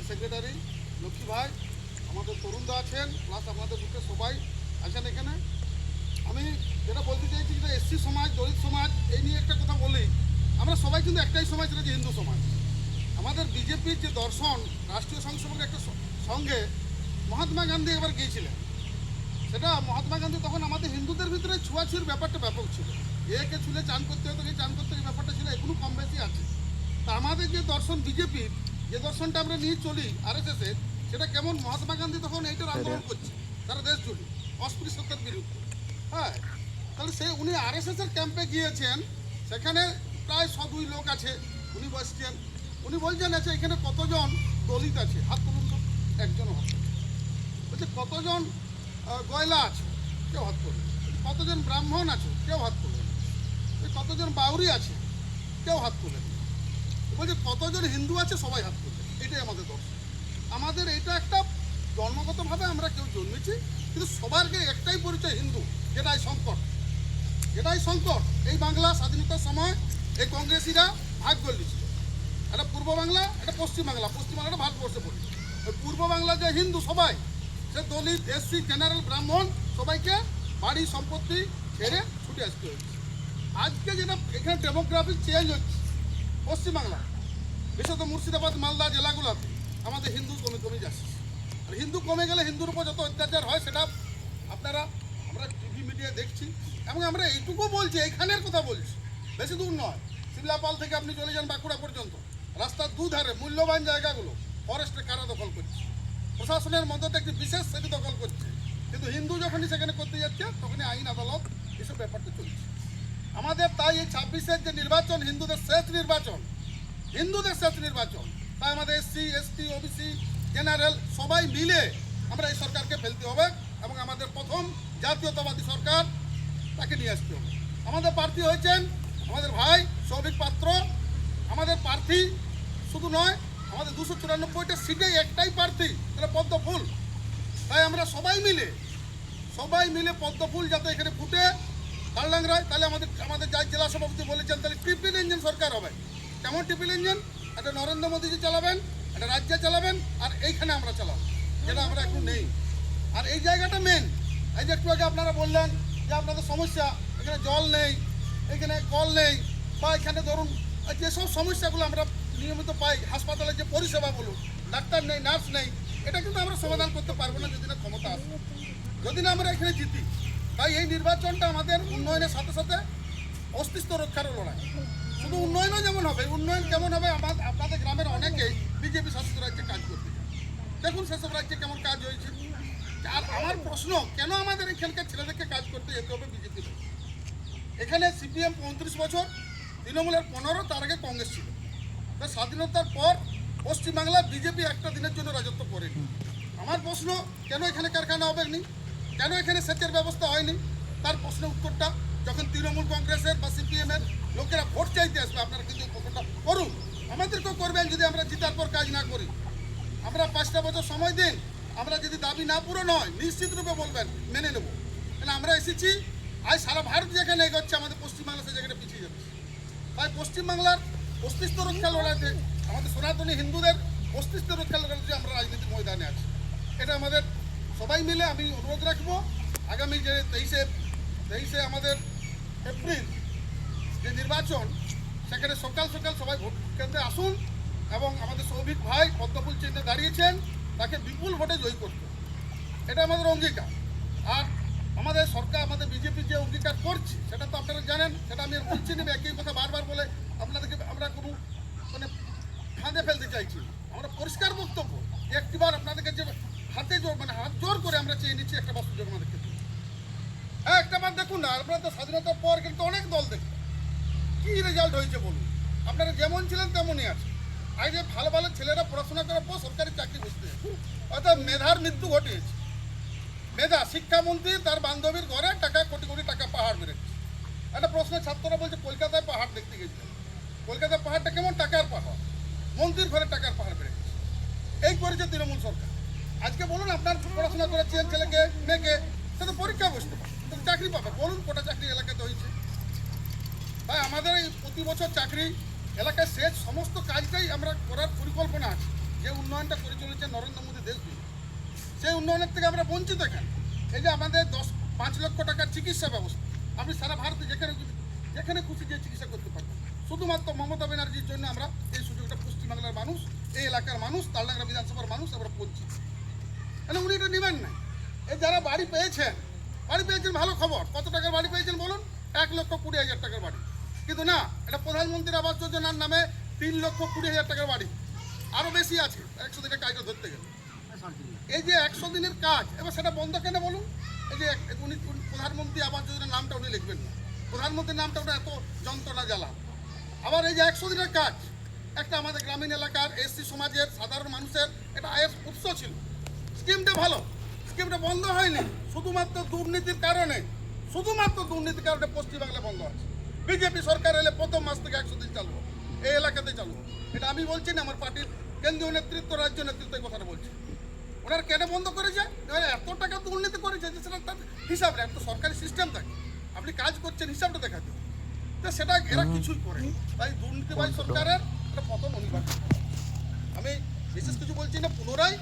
Secretary Lakshmi ভাই, আমাদের তরুণদা আছেন, প্লাস আপনাদের বুকে সবাই আছেন এখানে। আমি যেটা বলতে চাইছি যে এসসি সমাজ, দলিত সমাজ, এই নিয়ে একটা কথা বলি। আমরা সবাই কিন্তু একটাই সমাজ, সেটা যে হিন্দু সমাজ। আমাদের বিজেপির যে দর্শন, রাষ্ট্রীয় সংসদের একটা সঙ্গে মহাত্মা গান্ধী একবার গিয়েছিলেন। সেটা মহাত্মা গান্ধী তখন আমাদের হিন্দুদের ভিতরে ছোঁয়াছুঁয়ির ব্যাপারটা ব্যাপক ছিল। একে ছুলে চান করতে হতো, চান করতে এই ব্যাপারটা ছিল, এখনো কম বেশি আছে। তা আমাদের যে দর্শন বিজেপির, যে দর্শনটা আমরা নিয়ে চলি আরএসএসের, সেটা কেমন মহাত্মা গান্ধী তখন এইটার আন্দোলন করছে সারা দেশ জুড়ে অস্পৃশ্যতার বিরুদ্ধে। হ্যাঁ, তাহলে সে উনি আরএসএসের ক্যাম্পে গিয়েছেন, সেখানে প্রায় 102 লোক আছে, উনি বসছেন। উনি বলছেন আছে এখানে কতজন দলিত আছে, হাত তুলুন তো, একজন হাত তুলুন। বলছে কতজন গয়লা আছে, কেউ হাত তুলুন। কতজন ব্রাহ্মণ আছে, কেউ হাত তুলেন। কতজন বাউরি আছে, কেউ হাত তুলেন। বলছে কতজন হিন্দু আছে, সবাই হাত তুলবে। এটাই আমাদের দর্শন। আমাদের এটা একটা জন্মগতভাবে আমরা কেউ জন্মেছি, কিন্তু সবারকে একটাই পরিচয় হিন্দু, যেটাই সংকট। এটাই সংকট। এই বাংলা স্বাধীনতার সময় এই কংগ্রেসিরা ভাগ করে দিয়েছিল, একটা পূর্ব বাংলা, একটা পশ্চিম বাংলা। পশ্চিম বাংলাটা ভারতবর্ষে পড়ে। ওই পূর্ব বাংলা যে হিন্দু সবাই, সে দলিত, এসসি, জেনারেল, ব্রাহ্মণ, সবাইকে বাড়ি সম্পত্তি ছেড়ে ছুটে আসতে হয়েছে। আজকে যেটা এখানে ডেমোগ্রাফিক চেঞ্জ হচ্ছে পশ্চিমবাংলা, বিশেষত মুর্শিদাবাদ, মালদা জেলাগুলোতে আমাদের হিন্দু কমে কমে যাচ্ছে। আর হিন্দু কমে গেলে হিন্দুর উপর যত অত্যাচার হয় সেটা আপনারা, আমরা টিভি মিডিয়া দেখছি। এবং আমরা এইটুকু বলছি, এইখানের কথা বলছি, বেশি দূর নয়। শিমলাপাল থেকে আপনি চলে যান বাঁকুড়া পর্যন্ত, রাস্তার দুধারে মূল্যবান জায়গাগুলো ফরেস্টে কারা দখল করছে, প্রশাসনের মধ্যে একটি বিশেষ সেটি দখল করছে। কিন্তু হিন্দু যখনই সেখানে করতে যাচ্ছে, তখনই আইন আদালত এসব ব্যাপারটা চলছে। আমাদের তাই এই 26-এর যে নির্বাচন, হিন্দুদের শেষ নির্বাচন, তাই আমাদের এসসি, এসটি, ওবিসি, জেনারেল সবাই মিলে আমরা এই সরকারকে ফেলতে হবে এবং আমাদের প্রথম জাতীয়তাবাদী সরকার তাকে নিয়ে আসতে হবে। আমাদের প্রার্থী হয়েছেন আমাদের ভাই সৌভিক পাত্র। আমাদের প্রার্থী শুধু নয়, আমাদের 294টা সিটেই একটাই প্রার্থী, সেটা পদ্মফুল। তাই আমরা সবাই মিলে পদ্মফুল যাতে এখানে ফুটে কালডাংরায়, তাহলে আমাদের যাই জেলা সভাপতি বলেছেন, তাহলে ট্রিপল ইঞ্জিন সরকার হবে। কেমন ট্রিপল ইঞ্জিন? একটা নরেন্দ্র মোদীজি চালাবেন, একটা রাজ্যে চালাবেন, আর এইখানে আমরা চালাবো, যেটা আমরা এখন নেই। আর এই জায়গাটা মেন। এই যে একটু আগে আপনারা বললেন যে আপনাদের সমস্যা, এখানে জল নেই, এখানে কল নেই, বা এখানে ধরুন যেসব সমস্যাগুলো আমরা নিয়মিত পাই, হাসপাতালে যে পরিষেবা বলুন, ডাক্তার নেই, নার্স নেই, এটা কিন্তু আমরা সমাধান করতে পারবো না যদি না ক্ষমতা আসে, যদি না আমরা এখানে জিতি। তাই এই নির্বাচনটা আমাদের উন্নয়নের সাথে সাথে অস্তিত্ব রক্ষারও লড়াই। শুধু উন্নয়নও যেমন হবে, উন্নয়ন কেমন হবে, আপনাদের গ্রামের অনেকেই বিজেপি শাসিত রাজ্যে কাজ করতে যায়। দেখুন সেসব রাজ্যে কেমন কাজ হয়েছে। আর আমার প্রশ্ন, কেন আমাদের এখানকার ছেলেদেরকে কাজ করতে যেতে হবে বিজেপি? এখানে সিপিএম 35 বছর, তৃণমূলের 15, তার আগে কংগ্রেস ছিল। তা স্বাধীনতার পর পশ্চিমবাংলায় বিজেপি একটা দিনের জন্য রাজত্ব করেনি। আমার প্রশ্ন, কেন এখানে কারখানা হবে নি, কেন এখানে সেচের ব্যবস্থা হয়নি? তার প্রশ্নের উত্তরটা যখন তৃণমূল কংগ্রেসের বা সিপিএমের লোকেরা ভোট চাইতে আসবে, আপনারা কিন্তু প্রশ্নটা করুন, আমাদেরকেও করবেন যদি আমরা জিতার পর কাজ না করি। আমরা 5টা বছর সময় দিন, আমরা যদি দাবি না পূরণ হয় নিশ্চিত রূপে বলবেন, মেনে নেব। কেন আমরা এসেছি, আজ সারা ভারত যেখানে এগোচ্ছে, আমাদের পশ্চিমবাংলা সে জায়গাটা পিছিয়ে যাচ্ছে। তাই পশ্চিমবাংলার অস্তিত্ব রক্ষা লড়াইতে, আমাদের সনাতনী হিন্দুদের অস্তিত্ব রক্ষা লড়াইতে আমরা রাজনীতির ময়দানে আছি। এটা আমাদের সবাই মিলে আমি অনুরোধ রাখবো, আগামী যে 23 আমাদের এপ্রিল যে নির্বাচন, সেখানে সকাল সকাল সবাই ভোট কেন্দ্রে আসুন এবং আমাদের সৌভিক ভাই পদ্মফুল চিহ্নে দাঁড়িয়েছেন, তাকে বিপুল ভোটে জয়ী করতে। এটা আমাদের অঙ্গীকার। আর আমাদের সরকার, আমাদের বিজেপি যে অঙ্গীকার করছে, সেটা তো আপনারা জানেন, সেটা আমি বলছি না একই কথা বারবার বলে আপনাদেরকে আমরা কোনো মানে ফাঁদে ফেলতে চাইছি। আমরা পরিষ্কার বক্তব্য, একটিবার আপনাদেরকে যে হাত জোর করে আমরা চেয়ে নিচ্ছি একটা বাস্তব সুযোগ আমাদেরকে। হ্যাঁ, একটা বার দেখুন না, আপনারা তো স্বাধীনতার পর কিন্তু অনেক দল দেখবেন, কী রেজাল্ট হয়েছে বলুন। আপনারা যেমন ছিলেন তেমনই আছে। আজ যে ভালো ভালো ছেলেরা পড়াশোনা করার পর সরকারি চাকরি বুঝতে, অর্থাৎ মেধার মৃত্যু ঘটিয়েছে। মেধা, শিক্ষামন্ত্রী তার বান্ধবীর ঘরে টাকা কোটি কোটি টাকা পাহাড় মেরেছে। একটা প্রশ্ন, ছাত্ররা বলছে কলকাতায় পাহাড় দেখতে গেছে, কলকাতার পাহাড়টা কেমন? টাকার পাহাড়। মন্ত্রীর ঘরে টাকার পাহাড় মেরেছে। এই করেছে তৃণমূল সরকার। আজকে বলুন, আপনার পড়াশোনা করেছেন ছেলেকে, মেয়েকে, সে তো পরীক্ষা বসতে পারে, চাকরি পাবে। বলুন কটা চাকরি এলাকাতে হয়েছে? তাই আমাদের এই প্রতি বছর চাকরি, এলাকায় সেচ, সমস্ত কাজটাই আমরা করার পরিকল্পনা আছে। যে উন্নয়নটা করে চলেছে নরেন্দ্র মোদী দেশ জুড়ে, সেই উন্নয়নের থেকে আমরা বঞ্চিত কেন? এই যে আমাদের 5 লক্ষ টাকার চিকিৎসা ব্যবস্থা, আপনি সারা ভারতে যেখানে খুশি যে চিকিৎসা করতে পারবেন, শুধুমাত্র মমতা ব্যানার্জির জন্য আমরা এই সুযোগটা পশ্চিমবাংলার মানুষ, এই এলাকার মানুষ, তালডাংরা বিধানসভার মানুষ আমরা বঞ্চিত। মানে উনি এটা নেবেন না। এই যারা বাড়ি পেয়েছেন ভালো খবর। কত টাকার বাড়ি পেয়েছেন বলুন? 1,20,000 টাকার বাড়ি। কিন্তু না, এটা প্রধানমন্ত্রী আবাস যোজনার নামে 3,20,000 টাকার বাড়ি, আরও বেশি আছে 100 দিনের কাজটা ধরতে গেলে। এই যে 100 দিনের কাজ, এবার সেটা বন্ধ কেন বলুন? এই যে উনি প্রধানমন্ত্রী আবাস যোজনার নামটা উনি লিখবেন না, প্রধানমন্ত্রীর নামটা ওটা এত যন্ত্রণা জ্বালা। আবার এই যে 100 দিনের কাজ, একটা আমাদের গ্রামীণ এলাকার এসসি সমাজের সাধারণ মানুষের একটা আয়ের উৎস ছিল। স্কিমটা ভালো, স্কিমটা বন্ধ হয়নি, শুধুমাত্র দুর্নীতির কারণে পশ্চিমবাংলা বন্ধ আছে। বিজেপি সরকার এলে প্রথম মাস থেকে 100 দিন চালু, এই এলাকাতে চালু। এটা আমি বলছি না, আমার পার্টির কেন্দ্রীয় নেতৃত্ব, রাজ্য নেতৃত্ব এই কথাটা বলছে। ওনারা কেন বন্ধ করেছে? এত টাকা দুর্নীতি করেছে যে সেটা তার হিসাব নেই। একটা সরকারি সিস্টেম থাকে, আপনি কাজ করছেন হিসাবটা দেখাতে হবে, তো সেটা এরা কিছুই করে। তাই দুর্নীতিবাজ সরকারের এটা পতন অনিবার্য। আমি বিশেষ কিছু বলছি না, পুনরায়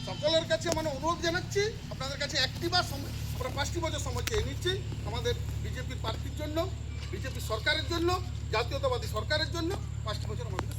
সকলের কাছে অনুরোধ জানাচ্ছি, আপনাদের কাছে আমরা 5টি বছর সময় চেয়ে নিচ্ছি আমাদের বিজেপির প্রার্থীর জন্য, বিজেপি সরকারের জন্য, জাতীয়তাবাদী সরকারের জন্য 5টি বছর আমাদের